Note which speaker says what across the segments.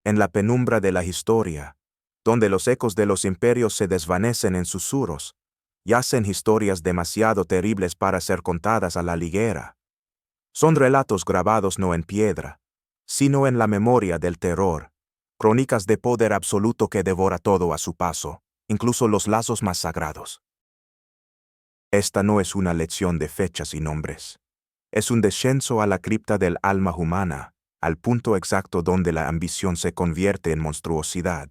Speaker 1: en la penumbra de la historia, donde los ecos de los imperios se desvanecen en susurros, yacen historias demasiado terribles para ser contadas a la ligera. Son relatos grabados no en piedra, sino en la memoria del terror, crónicas de poder absoluto que devora todo a su paso, incluso los lazos más sagrados. Esta no es una lección de fechas y nombres. Es un descenso a la cripta del alma humana, al punto exacto donde la ambición se convierte en monstruosidad.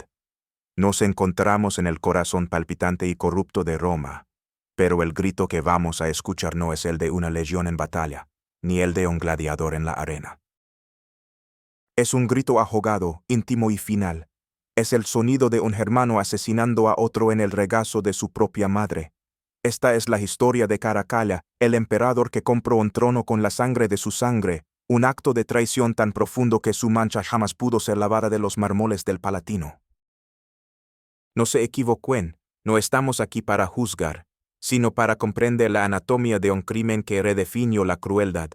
Speaker 1: Nos encontramos en el corazón palpitante y corrupto de Roma, pero el grito que vamos a escuchar no es el de una legión en batalla, ni el de un gladiador en la arena. Es un grito ahogado, íntimo y final. Es el sonido de un hermano asesinando a otro en el regazo de su propia madre. Esta es la historia de Caracalla, el emperador que compró un trono con la sangre de su sangre, un acto de traición tan profundo que su mancha jamás pudo ser lavada de los mármoles del Palatino. No se equivoquen, no estamos aquí para juzgar, sino para comprender la anatomía de un crimen que redefinió la crueldad.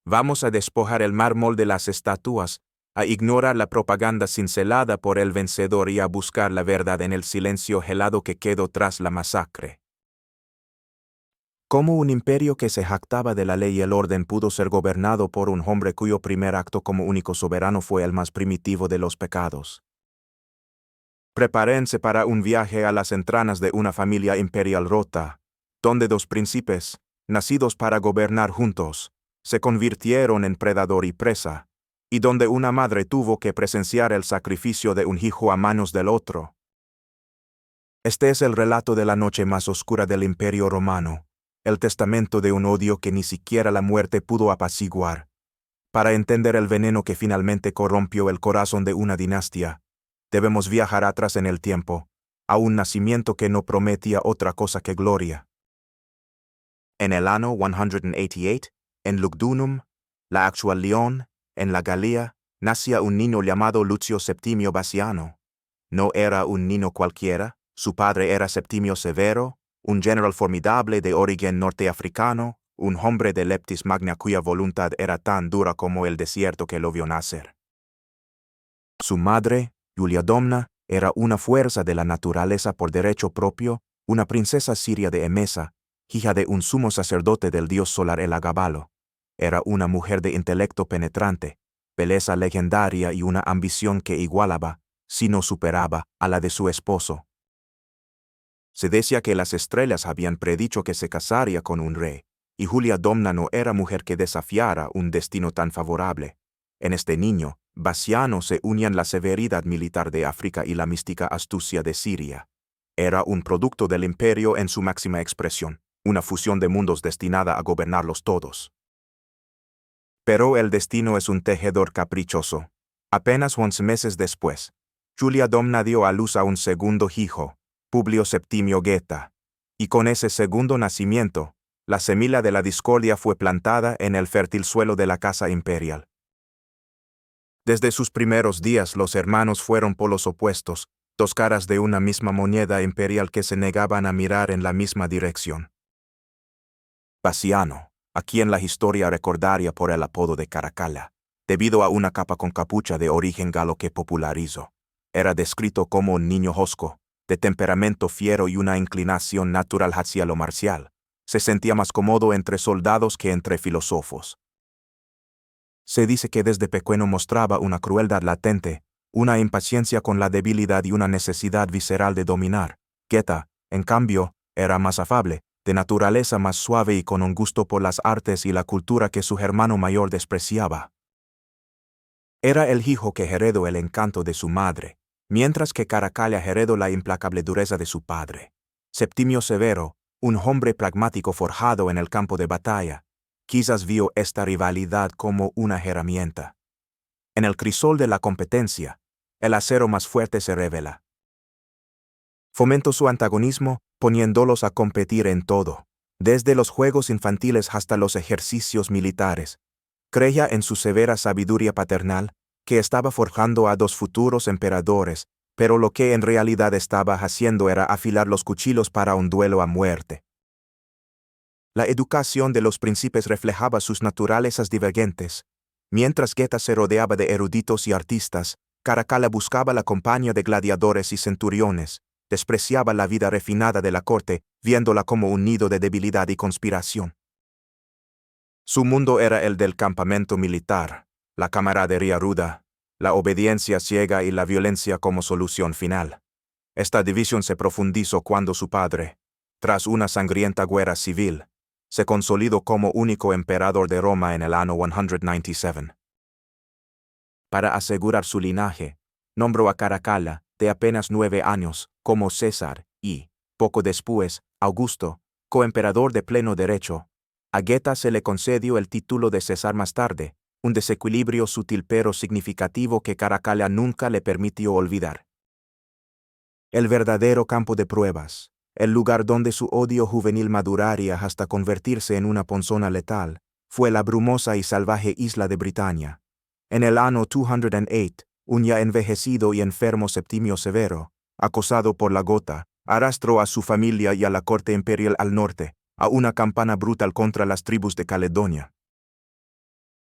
Speaker 1: Vamos a despojar el mármol de las estatuas, a ignorar la propaganda cincelada por el vencedor y a buscar la verdad en el silencio helado que quedó tras la masacre. ¿Cómo un imperio que se jactaba de la ley y el orden pudo ser gobernado por un hombre cuyo primer acto como único soberano fue el más primitivo de los pecados? Prepárense para un viaje a las entrañas de una familia imperial rota, donde dos príncipes, nacidos para gobernar juntos, se convirtieron en predador y presa, y donde una madre tuvo que presenciar el sacrificio de un hijo a manos del otro. Este es el relato de la noche más oscura del Imperio Romano, el testamento de un odio que ni siquiera la muerte pudo apaciguar. Para entender el veneno que finalmente corrompió el corazón de una dinastía, debemos viajar atrás en el tiempo, a un nacimiento que no prometía otra cosa que gloria. En el año 188, en Lugdunum, la actual Lyon, en la Galia, nacía un niño llamado Lucio Septimio Bassiano. No era un niño cualquiera, su padre era Septimio Severo, un general formidable de origen norteafricano, un hombre de leptis magna cuya voluntad era tan dura como el desierto que lo vio nacer. Su madre, Julia Domna, era una fuerza de la naturaleza por derecho propio, una princesa siria de Emesa, hija de un sumo sacerdote del dios solar Elagabalo. Era una mujer de intelecto penetrante, belleza legendaria y una ambición que igualaba, si no superaba, a la de su esposo. Se decía que las estrellas habían predicho que se casaría con un rey, y Julia Domna no era mujer que desafiara un destino tan favorable. En este niño, Bassiano se unían la severidad militar de África y la mística astucia de Siria. Era un producto del imperio en su máxima expresión, una fusión de mundos destinada a gobernarlos todos. Pero el destino es un tejedor caprichoso. Apenas 11 meses después, Julia Domna dio a luz a un segundo hijo, Publio Septimio Geta, y con ese segundo nacimiento, la semilla de la discordia fue plantada en el fértil suelo de la casa imperial. Desde sus primeros días los hermanos fueron polos opuestos, dos caras de una misma moneda imperial que se negaban a mirar en la misma dirección. Bassiano, a quien la historia recordaría por el apodo de Caracalla, debido a una capa con capucha de origen galo que popularizó, era descrito como un niño hosco, de temperamento fiero y una inclinación natural hacia lo marcial. Se sentía más cómodo entre soldados que entre filósofos. Se dice que desde pequeño mostraba una crueldad latente, una impaciencia con la debilidad y una necesidad visceral de dominar. Geta, en cambio, era más afable, de naturaleza más suave y con un gusto por las artes y la cultura que su hermano mayor despreciaba. Era el hijo que heredó el encanto de su madre, mientras que Caracalla heredó la implacable dureza de su padre. Septimio Severo, un hombre pragmático forjado en el campo de batalla, quizás vio esta rivalidad como una herramienta. En el crisol de la competencia, el acero más fuerte se revela. Fomentó su antagonismo, poniéndolos a competir en todo, desde los juegos infantiles hasta los ejercicios militares. Creía en su severa sabiduría paternal, que estaba forjando a dos futuros emperadores, pero lo que en realidad estaba haciendo era afilar los cuchillos para un duelo a muerte. La educación de los príncipes reflejaba sus naturalezas divergentes. Mientras Geta se rodeaba de eruditos y artistas, Caracalla buscaba la compañía de gladiadores y centuriones, despreciaba la vida refinada de la corte, viéndola como un nido de debilidad y conspiración. Su mundo era el del campamento militar, la camaradería ruda, la obediencia ciega y la violencia como solución final. Esta división se profundizó cuando su padre, tras una sangrienta guerra civil, se consolidó como único emperador de Roma en el año 197. Para asegurar su linaje, nombró a Caracalla, de apenas 9 años, como César, y, poco después, Augusto, coemperador de pleno derecho. A Geta se le concedió el título de César más tarde, un desequilibrio sutil pero significativo que Caracalla nunca le permitió olvidar. El verdadero campo de pruebas, el lugar donde su odio juvenil maduraría hasta convertirse en una ponzona letal, fue la brumosa y salvaje isla de Britania. En el año 208, un ya envejecido y enfermo Septimio Severo, acosado por la gota, arrastró a su familia y a la corte imperial al norte, a una campaña brutal contra las tribus de Caledonia.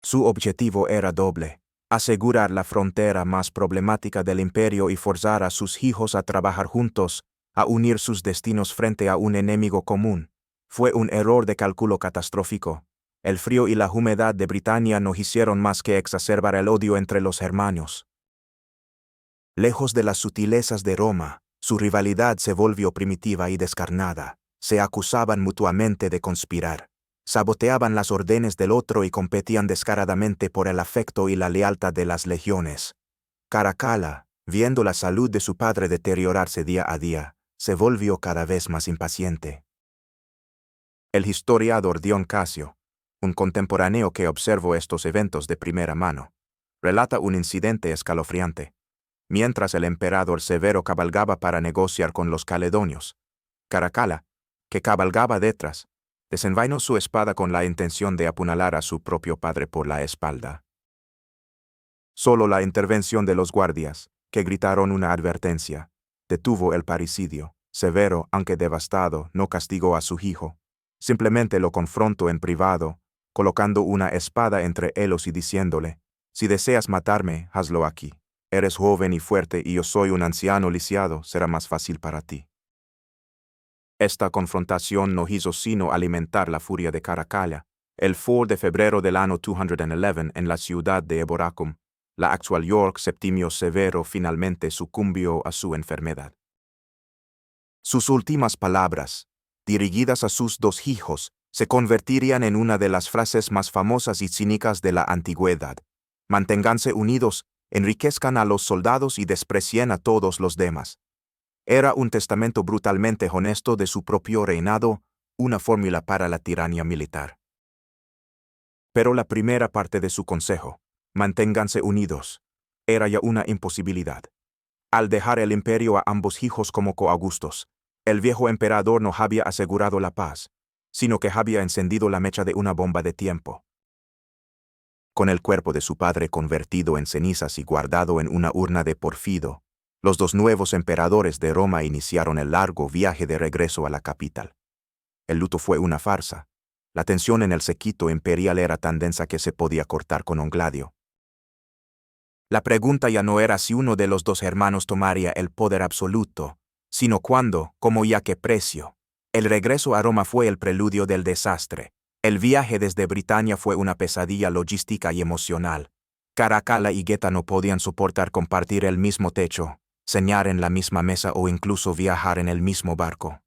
Speaker 1: Su objetivo era doble: asegurar la frontera más problemática del imperio y forzar a sus hijos a trabajar juntos, a unir sus destinos frente a un enemigo común. Fue un error de cálculo catastrófico. El frío y la humedad de Britania no hicieron más que exacerbar el odio entre los hermanos. Lejos de las sutilezas de Roma, su rivalidad se volvió primitiva y descarnada. Se acusaban mutuamente de conspirar. Saboteaban las órdenes del otro y competían descaradamente por el afecto y la lealtad de las legiones. Caracalla, viendo la salud de su padre deteriorarse día a día, se volvió cada vez más impaciente. El historiador Dion Casio, un contemporáneo que observó estos eventos de primera mano, relata un incidente escalofriante. Mientras el emperador Severo cabalgaba para negociar con los caledonios, Caracalla, que cabalgaba detrás, desenvainó su espada con la intención de apuñalar a su propio padre por la espalda. Solo la intervención de los guardias, que gritaron una advertencia, detuvo el parricidio. Severo, aunque devastado, no castigó a su hijo. Simplemente lo confrontó en privado, colocando una espada entre ellos y diciéndole: «Si deseas matarme, hazlo aquí. Eres joven y fuerte y yo soy un anciano lisiado, será más fácil para ti». Esta confrontación no hizo sino alimentar la furia de Caracalla. El 4 de febrero del año 211, en la ciudad de Eboracum, la actual York, Septimio Severo finalmente sucumbió a su enfermedad. Sus últimas palabras, dirigidas a sus 2 hijos, se convertirían en una de las frases más famosas y cínicas de la antigüedad: «Manténganse unidos, enriquezcan a los soldados y desprecien a todos los demás». Era un testamento brutalmente honesto de su propio reinado, una fórmula para la tiranía militar. Pero la primera parte de su consejo, «manténganse unidos», era ya una imposibilidad. Al dejar el imperio a ambos hijos como coaugustos, el viejo emperador no había asegurado la paz, sino que había encendido la mecha de una bomba de tiempo. Con el cuerpo de su padre convertido en cenizas y guardado en una urna de porfido, los 2 nuevos emperadores de Roma iniciaron el largo viaje de regreso a la capital. El luto fue una farsa. La tensión en el séquito imperial era tan densa que se podía cortar con un gladio. La pregunta ya no era si uno de los 2 hermanos tomaría el poder absoluto, sino cuándo, cómo y a qué precio. El regreso a Roma fue el preludio del desastre. El viaje desde Britania fue una pesadilla logística y emocional. Caracalla y Geta no podían soportar compartir el mismo techo, cenar en la misma mesa o incluso viajar en el mismo barco.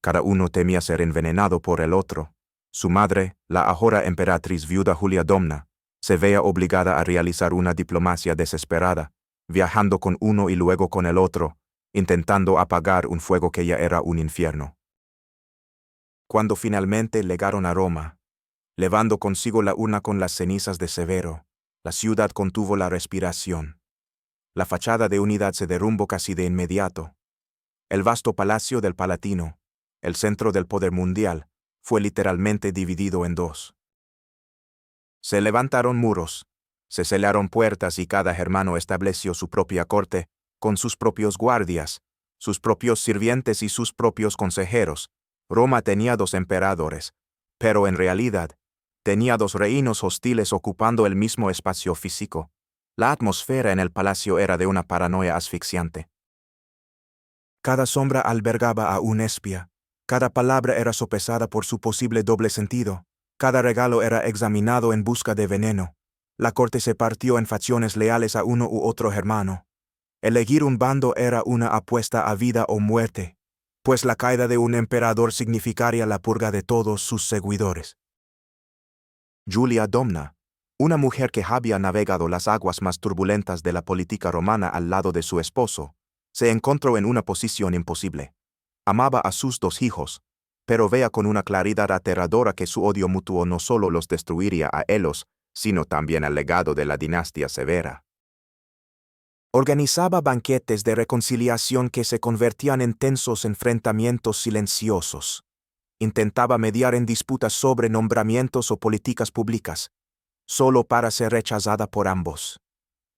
Speaker 1: Cada uno temía ser envenenado por el otro. Su madre, la ahora emperatriz viuda Julia Domna, se veía obligada a realizar una diplomacia desesperada, viajando con uno y luego con el otro, intentando apagar un fuego que ya era un infierno. Cuando finalmente llegaron a Roma, llevando consigo la urna con las cenizas de Severo, la ciudad contuvo la respiración. La fachada de unidad se derrumbó casi de inmediato. El vasto palacio del Palatino, el centro del poder mundial, fue literalmente dividido en 2. Se levantaron muros, se sellaron puertas y cada germano estableció su propia corte, con sus propios guardias, sus propios sirvientes y sus propios consejeros. Roma tenía 2 emperadores, pero en realidad, tenía 2 reinos hostiles ocupando el mismo espacio físico. La atmósfera en el palacio era de una paranoia asfixiante. Cada sombra albergaba a un espía. Cada palabra era sopesada por su posible doble sentido. Cada regalo era examinado en busca de veneno. La corte se partió en facciones leales a uno u otro hermano. Elegir un bando era una apuesta a vida o muerte, pues la caída de un emperador significaría la purga de todos sus seguidores. Julia Domna, una mujer que había navegado las aguas más turbulentas de la política romana al lado de su esposo, se encontró en una posición imposible. Amaba a sus dos hijos, pero veía con una claridad aterradora que su odio mutuo no solo los destruiría a ellos, sino también al legado de la dinastía severa. Organizaba banquetes de reconciliación que se convertían en tensos enfrentamientos silenciosos. Intentaba mediar en disputas sobre nombramientos o políticas públicas, solo para ser rechazada por ambos.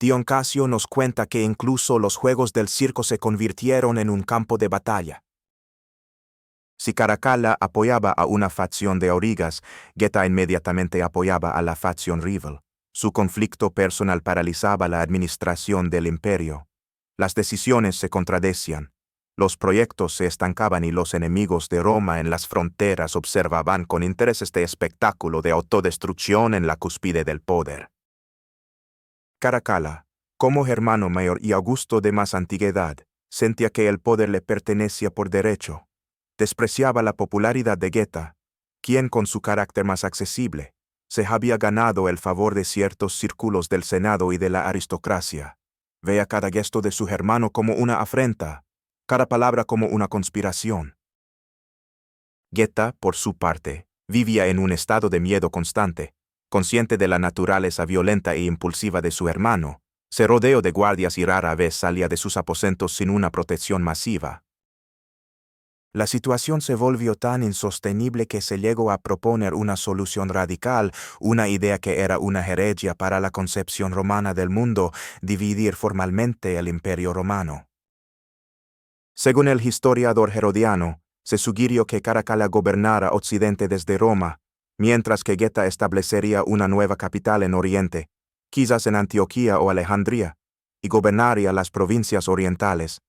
Speaker 1: Dion Casio nos cuenta que incluso los juegos del circo se convirtieron en un campo de batalla. Si Caracalla apoyaba a una facción de aurigas, Geta inmediatamente apoyaba a la facción rival. Su conflicto personal paralizaba la administración del imperio. Las decisiones se contradecían. Los proyectos se estancaban y los enemigos de Roma en las fronteras observaban con interés este espectáculo de autodestrucción en la cúspide del poder. Caracalla, como hermano mayor y augusto de más antigüedad, sentía que el poder le pertenecía por derecho. Despreciaba la popularidad de Geta, quien con su carácter más accesible, se había ganado el favor de ciertos círculos del Senado y de la aristocracia. Veía cada gesto de su hermano como una afrenta, cada palabra como una conspiración. Geta, por su parte, vivía en un estado de miedo constante, consciente de la naturaleza violenta e impulsiva de su hermano. Se rodeó de guardias y rara vez salía de sus aposentos sin una protección masiva. La situación se volvió tan insostenible que se llegó a proponer una solución radical, una idea que era una herejía para la concepción romana del mundo: dividir formalmente el Imperio Romano. Según el historiador Herodiano, se sugirió que Caracalla gobernara Occidente desde Roma, mientras que Geta establecería una nueva capital en Oriente, quizás en Antioquía o Alejandría, y gobernaría las provincias orientales,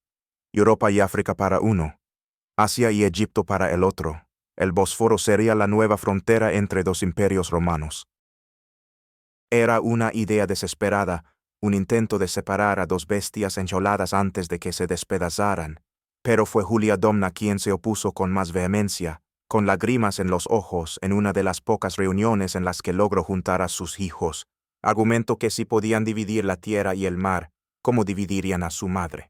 Speaker 1: Europa y África para uno, Asia y Egipto para el otro. El Bósforo sería la nueva frontera entre dos imperios romanos. Era una idea desesperada, un intento de separar a dos bestias enjauladas antes de que se despedazaran, pero fue Julia Domna quien se opuso con más vehemencia, con lágrimas en los ojos, en una de las pocas reuniones en las que logró juntar a sus hijos. Argumentó que si podían dividir la tierra y el mar, ¿cómo dividirían a su madre?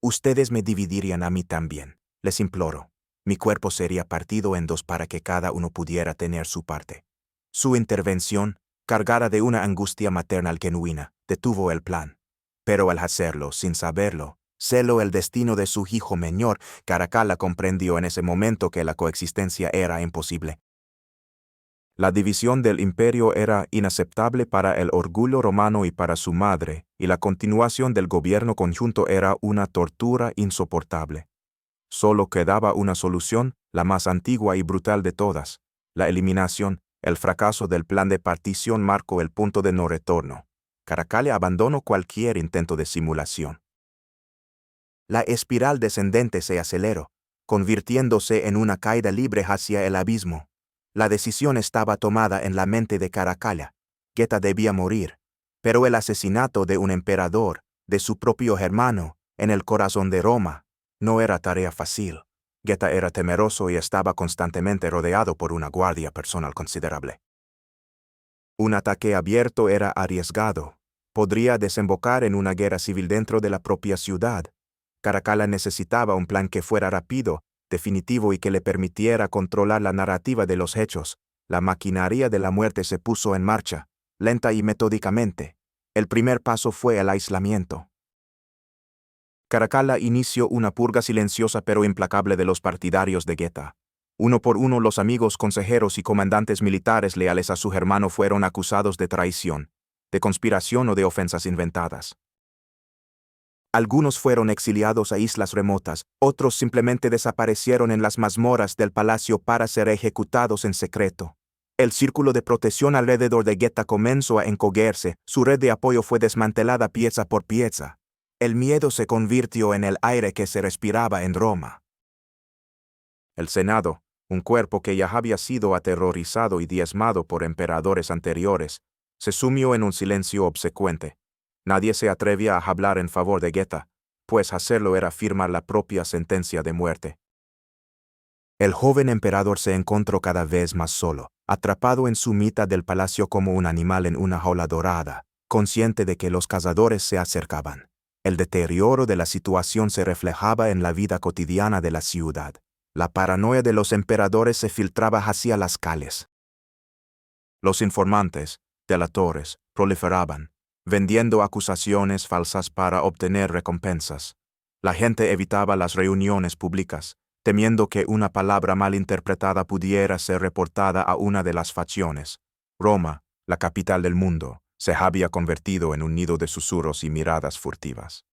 Speaker 1: Ustedes me dividirían a mí también, les imploro. Mi cuerpo sería partido en dos para que cada uno pudiera tener su parte. Su intervención, cargada de una angustia maternal genuina, detuvo el plan. Pero al hacerlo, sin saberlo, celó el destino de su hijo menor. Caracalla comprendió en ese momento que la coexistencia era imposible. La división del imperio era inaceptable para el orgullo romano y para su madre, y la continuación del gobierno conjunto era una tortura insoportable. Solo quedaba una solución, la más antigua y brutal de todas: la eliminación. El fracaso del plan de partición marcó el punto de no retorno. Caracalla abandonó cualquier intento de simulación. La espiral descendente se aceleró, convirtiéndose en una caída libre hacia el abismo. La decisión estaba tomada en la mente de Caracalla. Geta debía morir, pero el asesinato de un emperador, de su propio hermano, en el corazón de Roma, no era tarea fácil. Geta era temeroso y estaba constantemente rodeado por una guardia personal considerable. Un ataque abierto era arriesgado. Podría desembocar en una guerra civil dentro de la propia ciudad. Caracalla necesitaba un plan que fuera rápido, definitivo y que le permitiera controlar la narrativa de los hechos. La maquinaria de la muerte se puso en marcha, lenta y metódicamente. El primer paso fue el aislamiento. Caracalla inició una purga silenciosa pero implacable de los partidarios de Geta. Uno por uno los amigos, consejeros y comandantes militares leales a su hermano fueron acusados de traición, de conspiración o de ofensas inventadas. Algunos fueron exiliados a islas remotas, otros simplemente desaparecieron en las mazmorras del palacio para ser ejecutados en secreto. El círculo de protección alrededor de Geta comenzó a encogerse, su red de apoyo fue desmantelada pieza por pieza. El miedo se convirtió en el aire que se respiraba en Roma. El Senado, un cuerpo que ya había sido aterrorizado y diezmado por emperadores anteriores, se sumió en un silencio obsecuente. Nadie se atrevía a hablar en favor de Geta, pues hacerlo era firmar la propia sentencia de muerte. El joven emperador se encontró cada vez más solo, atrapado en su mitad del palacio como un animal en una jaula dorada, consciente de que los cazadores se acercaban. El deterioro de la situación se reflejaba en la vida cotidiana de la ciudad. La paranoia de los emperadores se filtraba hacia las calles. Los informantes, delatores, proliferaban, vendiendo acusaciones falsas para obtener recompensas. La gente evitaba las reuniones públicas, temiendo que una palabra mal interpretada pudiera ser reportada a una de las facciones. Roma, la capital del mundo, se había convertido en un nido de susurros y miradas furtivas.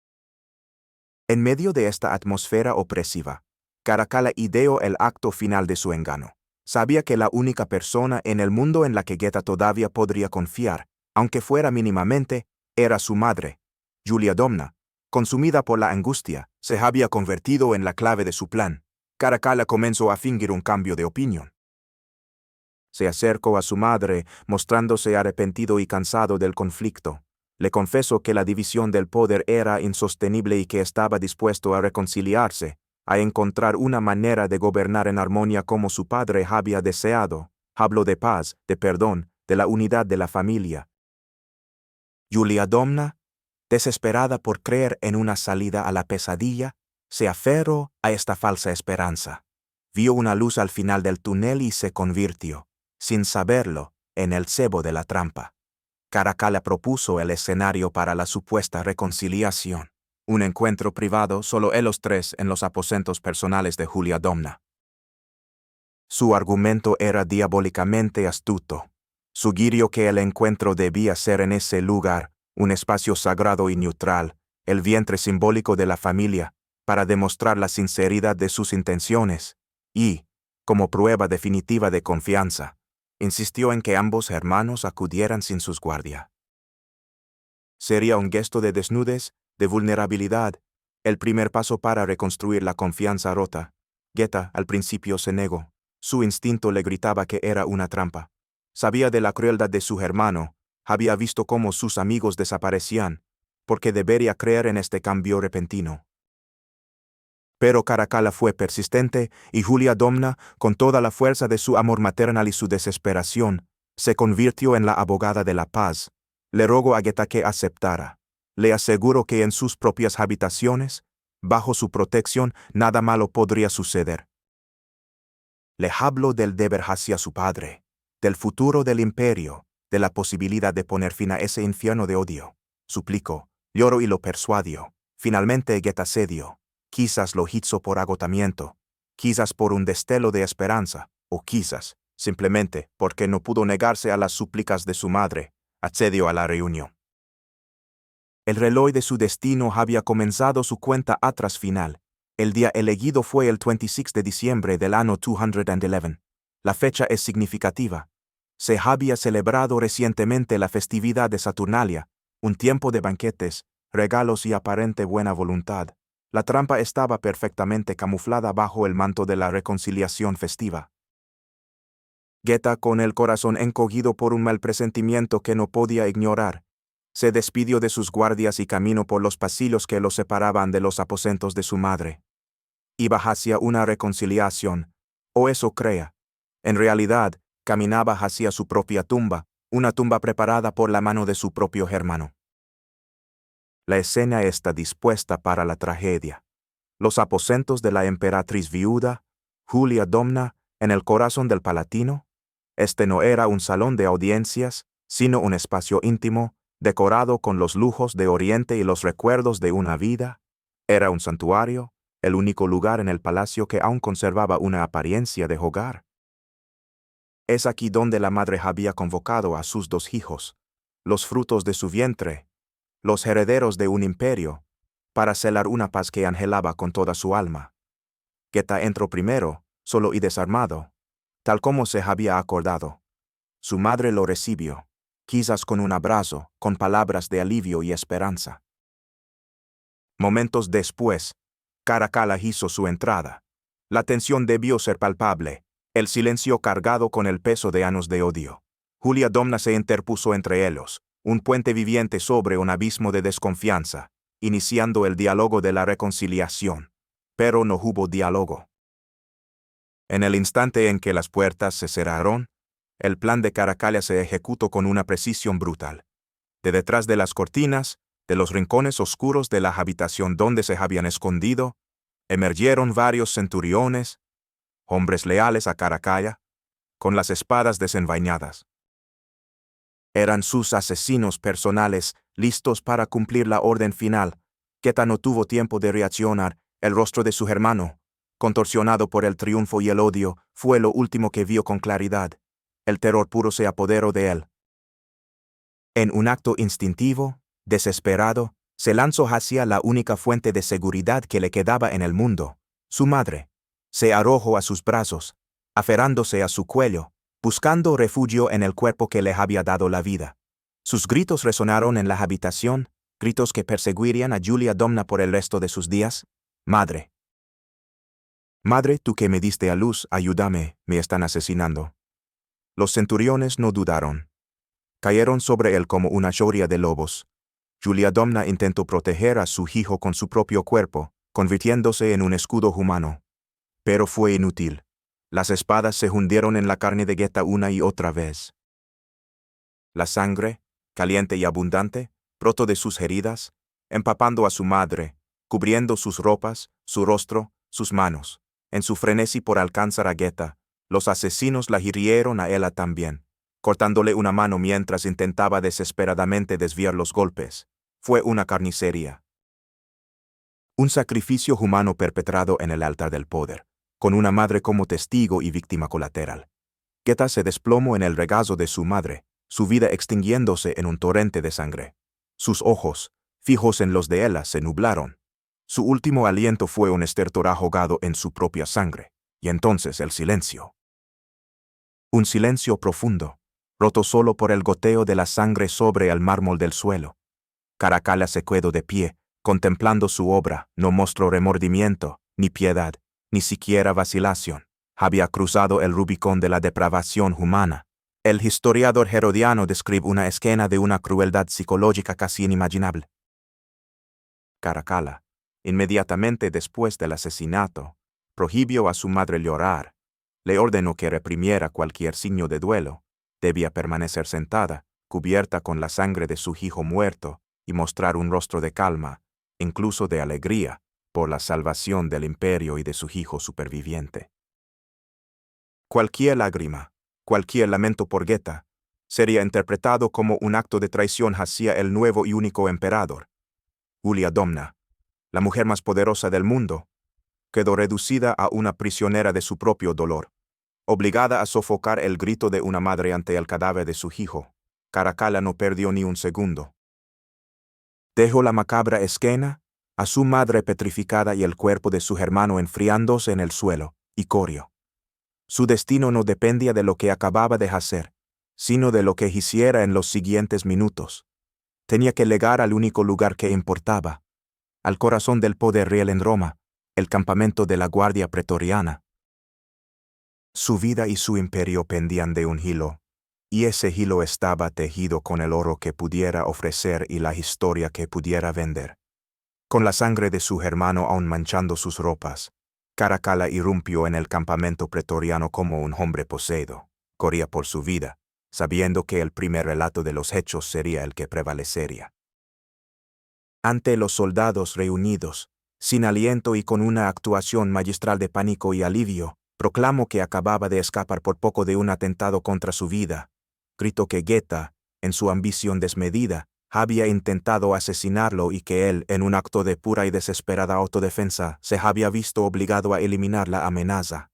Speaker 1: En medio de esta atmósfera opresiva, Caracalla ideó el acto final de su engaño. Sabía que la única persona en el mundo en la que Geta todavía podría confiar, aunque fuera mínimamente, era su madre. Julia Domna, consumida por la angustia, se había convertido en la clave de su plan. Caracalla comenzó a fingir un cambio de opinión. Se acercó a su madre, mostrándose arrepentido y cansado del conflicto. Le confesó que la división del poder era insostenible y que estaba dispuesto a reconciliarse, a encontrar una manera de gobernar en armonía como su padre había deseado. Habló de paz, de perdón, de la unidad de la familia. Julia Domna, desesperada por creer en una salida a la pesadilla, se aferró a esta falsa esperanza. Vio una luz al final del túnel y se convirtió, sin saberlo, en el cebo de la trampa. Caracalla propuso el escenario para la supuesta reconciliación. Un encuentro privado, solo ellos tres en los aposentos personales de Julia Domna. Su argumento era diabólicamente astuto. Sugirió que el encuentro debía ser en ese lugar, un espacio sagrado y neutral, el vientre simbólico de la familia, para demostrar la sinceridad de sus intenciones, y, como prueba definitiva de confianza, insistió en que ambos hermanos acudieran sin sus guardias. Sería un gesto de desnudez, de vulnerabilidad, el primer paso para reconstruir la confianza rota. Geta al principio se negó. Su instinto le gritaba que era una trampa. Sabía de la crueldad de su hermano, había visto cómo sus amigos desaparecían, porque debería creer en este cambio repentino. Pero Caracalla fue persistente y Julia Domna, con toda la fuerza de su amor maternal y su desesperación, se convirtió en la abogada de la paz. Le rogó a Geta que aceptara. Le aseguró que en sus propias habitaciones, bajo su protección, nada malo podría suceder. Le habló del deber hacia su padre, del futuro del imperio, de la posibilidad de poner fin a ese infierno de odio. Suplicó, lloró y lo persuadió. Finalmente Geta cedió. Quizás lo hizo por agotamiento, quizás por un destello de esperanza, o quizás, simplemente, porque no pudo negarse a las súplicas de su madre, accedió a la reunión. El reloj de su destino había comenzado su cuenta atrás final. El día elegido fue el 26 de diciembre del año 211. La fecha es significativa. Se había celebrado recientemente la festividad de Saturnalia, un tiempo de banquetes, regalos y aparente buena voluntad. La trampa estaba perfectamente camuflada bajo el manto de la reconciliación festiva. Geta, con el corazón encogido por un mal presentimiento que no podía ignorar, se despidió de sus guardias y caminó por los pasillos que los separaban de los aposentos de su madre. Iba hacia una reconciliación, o eso creía. En realidad, caminaba hacia su propia tumba, una tumba preparada por la mano de su propio hermano. La escena está dispuesta para la tragedia. Los aposentos de la emperatriz viuda, Julia Domna, en el corazón del Palatino. Este no era un salón de audiencias, sino un espacio íntimo, decorado con los lujos de Oriente y los recuerdos de una vida. Era un santuario, el único lugar en el palacio que aún conservaba una apariencia de hogar. Es aquí donde la madre había convocado a sus dos hijos, los frutos de su vientre, los herederos de un imperio, para celar una paz que anhelaba con toda su alma. Geta entró primero, solo y desarmado, tal como se había acordado. Su madre lo recibió, quizás con un abrazo, con palabras de alivio y esperanza. Momentos después, Caracalla hizo su entrada. La tensión debió ser palpable, el silencio cargado con el peso de años de odio. Julia Domna se interpuso entre ellos, un puente viviente sobre un abismo de desconfianza, iniciando el diálogo de la reconciliación. Pero no hubo diálogo. En el instante en que las puertas se cerraron, el plan de Caracalla se ejecutó con una precisión brutal. De detrás de las cortinas, de los rincones oscuros de la habitación donde se habían escondido, emergieron varios centuriones, hombres leales a Caracalla, con las espadas desenvainadas. Eran sus asesinos personales, listos para cumplir la orden final. Geta no tuvo tiempo de reaccionar. El rostro de su hermano, contorsionado por el triunfo y el odio, fue lo último que vio con claridad. El terror puro se apoderó de él. En un acto instintivo, desesperado, se lanzó hacia la única fuente de seguridad que le quedaba en el mundo, su madre. Se arrojó a sus brazos, aferrándose a su cuello, buscando refugio en el cuerpo que le había dado la vida. Sus gritos resonaron en la habitación, gritos que perseguirían a Julia Domna por el resto de sus días. Madre. Madre, tú que me diste a luz, ayúdame, me están asesinando. Los centuriones no dudaron. Cayeron sobre él como una lluvia de lobos. Julia Domna intentó proteger a su hijo con su propio cuerpo, convirtiéndose en un escudo humano. Pero fue inútil. Las espadas se hundieron en la carne de Geta una y otra vez. La sangre, caliente y abundante, brotó de sus heridas, empapando a su madre, cubriendo sus ropas, su rostro, sus manos. En su frenesí por alcanzar a Geta, los asesinos la hirieron a ella también, cortándole una mano mientras intentaba desesperadamente desviar los golpes. Fue una carnicería. Un sacrificio humano perpetrado en el altar del poder, con una madre como testigo y víctima colateral. Geta se desplomó en el regazo de su madre, su vida extinguiéndose en un torrente de sangre. Sus ojos, fijos en los de ella, se nublaron. Su último aliento fue un estertor ahogado en su propia sangre, y entonces el silencio. Un silencio profundo, roto solo por el goteo de la sangre sobre el mármol del suelo. Caracalla se quedó de pie, contemplando su obra, no mostró remordimiento, ni piedad, ni siquiera vacilación. Había cruzado el Rubicón de la depravación humana. El historiador Herodiano describe una escena de una crueldad psicológica casi inimaginable. Caracalla, inmediatamente después del asesinato, prohibió a su madre llorar. Le ordenó que reprimiera cualquier signo de duelo. Debía permanecer sentada, cubierta con la sangre de su hijo muerto, y mostrar un rostro de calma, incluso de alegría, por la salvación del imperio y de su hijo superviviente. Cualquier lágrima, cualquier lamento por Geta, sería interpretado como un acto de traición hacia el nuevo y único emperador. Julia Domna, la mujer más poderosa del mundo, quedó reducida a una prisionera de su propio dolor, obligada a sofocar el grito de una madre ante el cadáver de su hijo. Caracalla no perdió ni un segundo. Dejó la macabra escena, a su madre petrificada y el cuerpo de su hermano enfriándose en el suelo, y corrió. Su destino no dependía de lo que acababa de hacer, sino de lo que hiciera en los siguientes minutos. Tenía que llegar al único lugar que importaba, al corazón del poder real en Roma, el campamento de la Guardia Pretoriana. Su vida y su imperio pendían de un hilo, y ese hilo estaba tejido con el oro que pudiera ofrecer y la historia que pudiera vender. Con la sangre de su hermano aún manchando sus ropas, Caracalla irrumpió en el campamento pretoriano como un hombre poseído. Corría por su vida, sabiendo que el primer relato de los hechos sería el que prevalecería. Ante los soldados reunidos, sin aliento y con una actuación magistral de pánico y alivio, proclamó que acababa de escapar por poco de un atentado contra su vida. Gritó que Geta, en su ambición desmedida, había intentado asesinarlo y que él, en un acto de pura y desesperada autodefensa, se había visto obligado a eliminar la amenaza.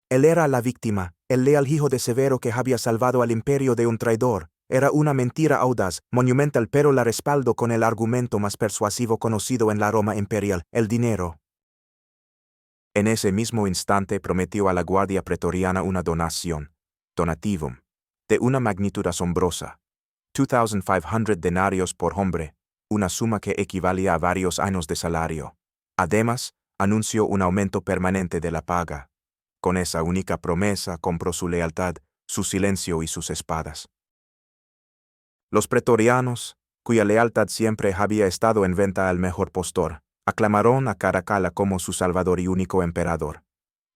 Speaker 1: Él era la víctima, el leal hijo de Severo que había salvado al imperio de un traidor. Era una mentira audaz, monumental, pero la respaldó con el argumento más persuasivo conocido en la Roma imperial, el dinero. En ese mismo instante prometió a la Guardia Pretoriana una donación, donativum, de una magnitud asombrosa. 2,500 denarios por hombre, una suma que equivalía a varios años de salario. Además, anunció un aumento permanente de la paga. Con esa única promesa compró su lealtad, su silencio y sus espadas. Los pretorianos, cuya lealtad siempre había estado en venta al mejor postor, aclamaron a Caracalla como su salvador y único emperador.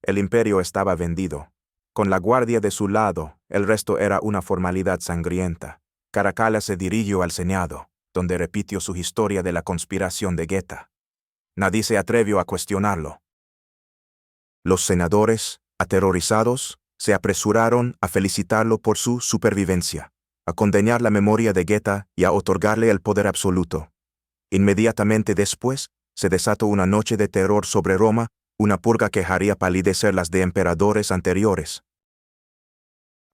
Speaker 1: El imperio estaba vendido. Con la guardia de su lado, el resto era una formalidad sangrienta. Caracalla se dirigió al Senado, donde repitió su historia de la conspiración de Geta. Nadie se atrevió a cuestionarlo. Los senadores, aterrorizados, se apresuraron a felicitarlo por su supervivencia, a condenar la memoria de Geta y a otorgarle el poder absoluto. Inmediatamente después, se desató una noche de terror sobre Roma, una purga que haría palidecer las de emperadores anteriores.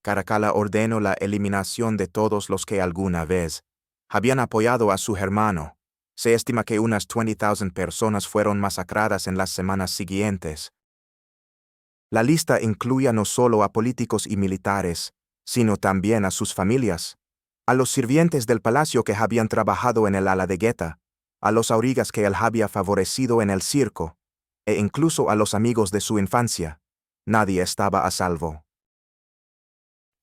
Speaker 1: Caracalla ordenó la eliminación de todos los que alguna vez habían apoyado a su hermano. Se estima que unas 20,000 personas fueron masacradas en las semanas siguientes. La lista incluía no solo a políticos y militares, sino también a sus familias, a los sirvientes del palacio que habían trabajado en el ala de Geta, a los aurigas que él había favorecido en el circo, e incluso a los amigos de su infancia. Nadie estaba a salvo.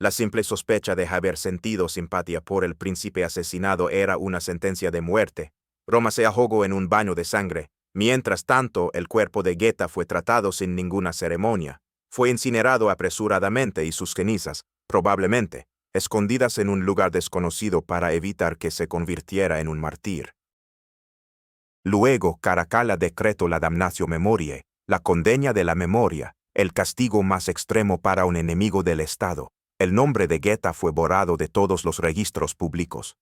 Speaker 1: La simple sospecha de haber sentido simpatía por el príncipe asesinado era una sentencia de muerte. Roma se ahogó en un baño de sangre. Mientras tanto, el cuerpo de Geta fue tratado sin ninguna ceremonia. Fue incinerado apresuradamente y sus cenizas, probablemente, escondidas en un lugar desconocido para evitar que se convirtiera en un mártir. Luego, Caracalla decretó la damnatio memoriae, la condena de la memoria, el castigo más extremo para un enemigo del Estado. El nombre de Geta fue borrado de todos los registros públicos.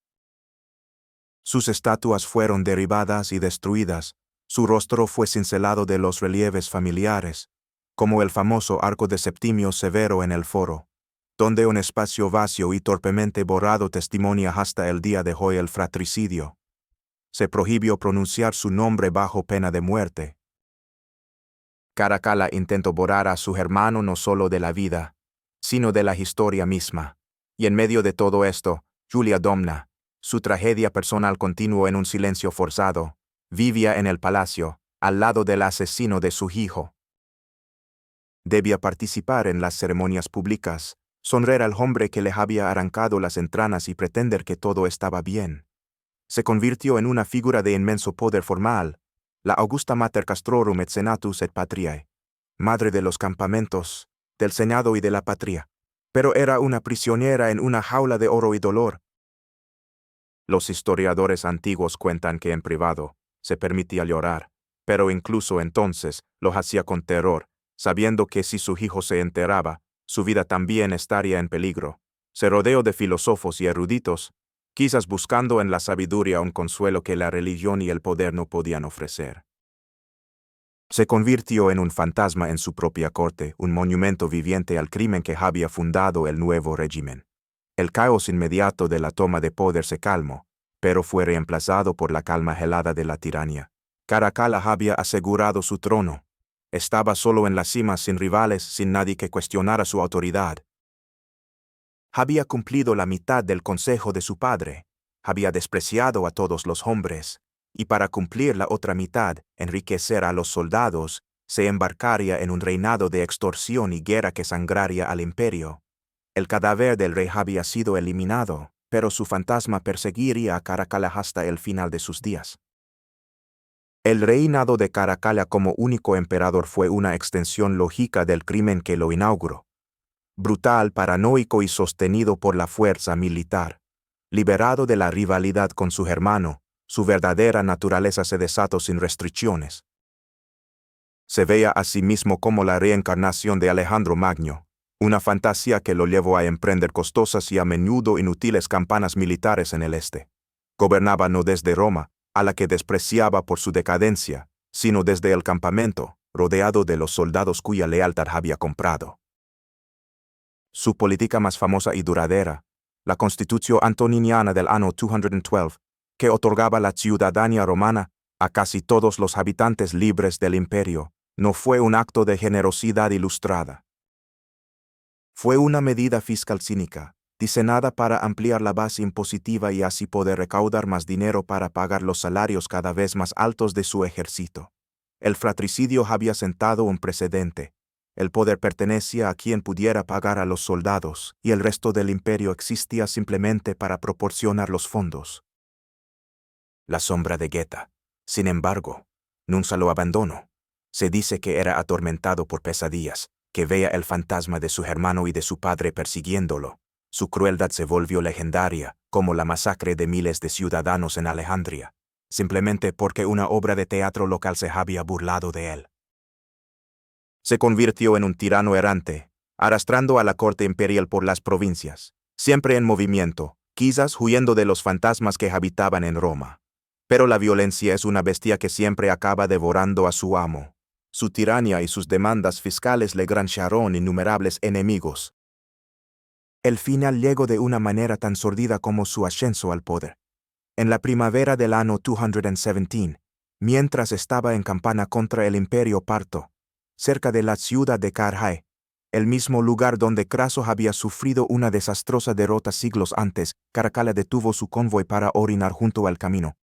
Speaker 1: Sus estatuas fueron derribadas y destruidas, su rostro fue cincelado de los relieves familiares, como el famoso arco de Septimio Severo en el Foro, donde un espacio vacío y torpemente borrado testimonia hasta el día de hoy el fratricidio. Se prohibió pronunciar su nombre bajo pena de muerte. Caracalla intentó borrar a su hermano no solo de la vida, sino de la historia misma. Y en medio de todo esto, Julia Domna, su tragedia personal continuó en un silencio forzado, vivía en el palacio, al lado del asesino de su hijo. Debía participar en las ceremonias públicas, sonreír al hombre que le había arrancado las entrañas y pretender que todo estaba bien. Se convirtió en una figura de inmenso poder formal, la Augusta Mater Castrorum et Senatus et Patriae, madre de los campamentos, del Senado y de la patria, pero era una prisionera en una jaula de oro y dolor. Los historiadores antiguos cuentan que en privado se permitía llorar, pero incluso entonces lo hacía con terror, sabiendo que si su hijo se enteraba, su vida también estaría en peligro. Se rodeó de filósofos y eruditos, quizás buscando en la sabiduría un consuelo que la religión y el poder no podían ofrecer. Se convirtió en un fantasma en su propia corte, un monumento viviente al crimen que había fundado el nuevo régimen. El caos inmediato de la toma de poder se calmó, pero fue reemplazado por la calma helada de la tiranía. Caracalla había asegurado su trono. Estaba solo en la cima sin rivales, sin nadie que cuestionara su autoridad. Había cumplido la mitad del consejo de su padre, había despreciado a todos los hombres, y para cumplir la otra mitad, enriquecer a los soldados, se embarcaría en un reinado de extorsión y guerra que sangraría al imperio. El cadáver del rey había sido eliminado, pero su fantasma perseguiría a Caracalla hasta el final de sus días. El reinado de Caracalla como único emperador fue una extensión lógica del crimen que lo inauguró. Brutal, paranoico y sostenido por la fuerza militar. Liberado de la rivalidad con su hermano, su verdadera naturaleza se desató sin restricciones. Se veía a sí mismo como la reencarnación de Alejandro Magno, una fantasía que lo llevó a emprender costosas y a menudo inútiles campañas militares en el este. Gobernaba no desde Roma, a la que despreciaba por su decadencia, sino desde el campamento, rodeado de los soldados cuya lealtad había comprado. Su política más famosa y duradera, la Constitución Antoniniana del año 212, que otorgaba la ciudadanía romana a casi todos los habitantes libres del imperio, no fue un acto de generosidad ilustrada. Fue una medida fiscal cínica, diseñada para ampliar la base impositiva y así poder recaudar más dinero para pagar los salarios cada vez más altos de su ejército. El fratricidio había sentado un precedente. El poder pertenecía a quien pudiera pagar a los soldados, y el resto del imperio existía simplemente para proporcionar los fondos. La sombra de Geta, sin embargo, nunca lo abandonó. Se dice que era atormentado por pesadillas, que veía el fantasma de su hermano y de su padre persiguiéndolo. Su crueldad se volvió legendaria, como la masacre de miles de ciudadanos en Alejandría, simplemente porque una obra de teatro local se había burlado de él. Se convirtió en un tirano errante, arrastrando a la corte imperial por las provincias, siempre en movimiento, quizás huyendo de los fantasmas que habitaban en Roma. Pero la violencia es una bestia que siempre acaba devorando a su amo. Su tiranía y sus demandas fiscales le granjearon innumerables enemigos. El final llegó de una manera tan sordida como su ascenso al poder. En la primavera del año 217, mientras estaba en campaña contra el imperio parto, cerca de la ciudad de Carhae, el mismo lugar donde Craso había sufrido una desastrosa derrota siglos antes, Caracalla detuvo su convoy para orinar junto al camino.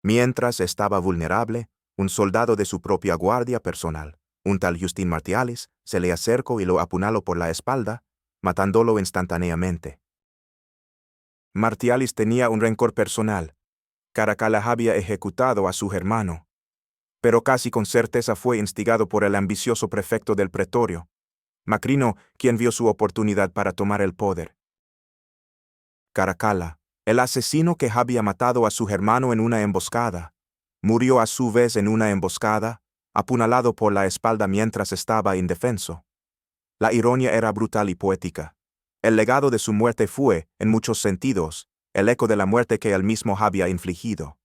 Speaker 1: Mientras estaba vulnerable, un soldado de su propia guardia personal, un tal Justin Martialis, se le acercó y lo apuñaló por la espalda, matándolo instantáneamente. Martialis tenía un rencor personal. Caracalla había ejecutado a su hermano, pero casi con certeza fue instigado por el ambicioso prefecto del pretorio, Macrino, quien vio su oportunidad para tomar el poder. Caracalla, el asesino que había matado a su hermano en una emboscada, murió a su vez en una emboscada, apuñalado por la espalda mientras estaba indefenso. La ironía era brutal y poética. El legado de su muerte fue, en muchos sentidos, el eco de la muerte que él mismo había infligido.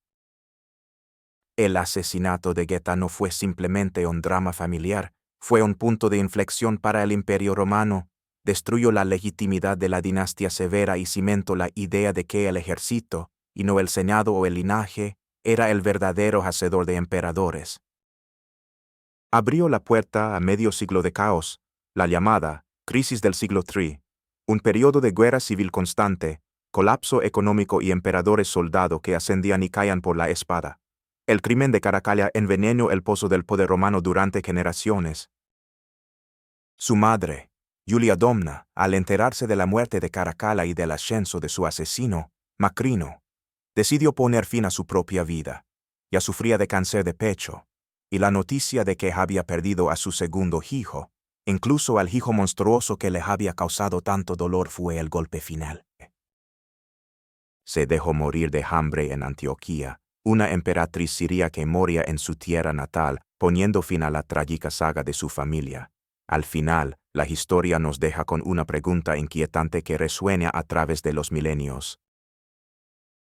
Speaker 1: El asesinato de Geta no fue simplemente un drama familiar, fue un punto de inflexión para el Imperio Romano, destruyó la legitimidad de la dinastía severa y cimentó la idea de que el ejército, y no el senado o el linaje, era el verdadero hacedor de emperadores. Abrió la puerta a medio siglo de caos, la llamada crisis del siglo III, un periodo de guerra civil constante, colapso económico y emperadores soldado que ascendían y caían por la espada. El crimen de Caracalla envenenó el pozo del poder romano durante generaciones. Su madre, Julia Domna, al enterarse de la muerte de Caracalla y del ascenso de su asesino, Macrino, decidió poner fin a su propia vida. Ya sufría de cáncer de pecho, y la noticia de que había perdido a su segundo hijo, incluso al hijo monstruoso que le había causado tanto dolor, fue el golpe final. Se dejó morir de hambre en Antioquía, una emperatriz siria que moría en su tierra natal, poniendo fin a la trágica saga de su familia. Al final, la historia nos deja con una pregunta inquietante que resuena a través de los milenios.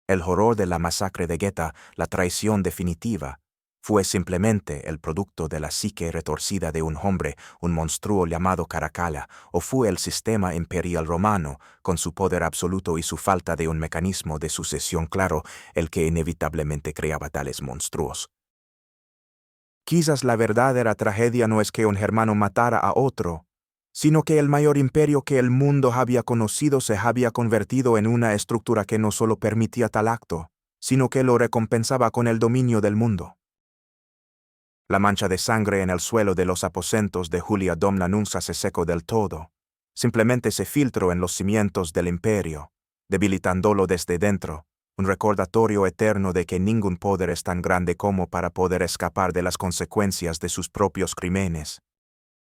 Speaker 1: El horror de la masacre de Geta, la traición definitiva, fue simplemente el producto de la psique retorcida de un hombre, un monstruo llamado Caracalla, o fue el sistema imperial romano, con su poder absoluto y su falta de un mecanismo de sucesión claro, el que inevitablemente creaba tales monstruos. Quizás la verdadera tragedia no es que un hermano matara a otro, sino que el mayor imperio que el mundo había conocido se había convertido en una estructura que no solo permitía tal acto, sino que lo recompensaba con el dominio del mundo. La mancha de sangre en el suelo de los aposentos de Julia Domna nunca se secó del todo, simplemente se filtró en los cimientos del imperio, debilitándolo desde dentro, un recordatorio eterno de que ningún poder es tan grande como para poder escapar de las consecuencias de sus propios crímenes.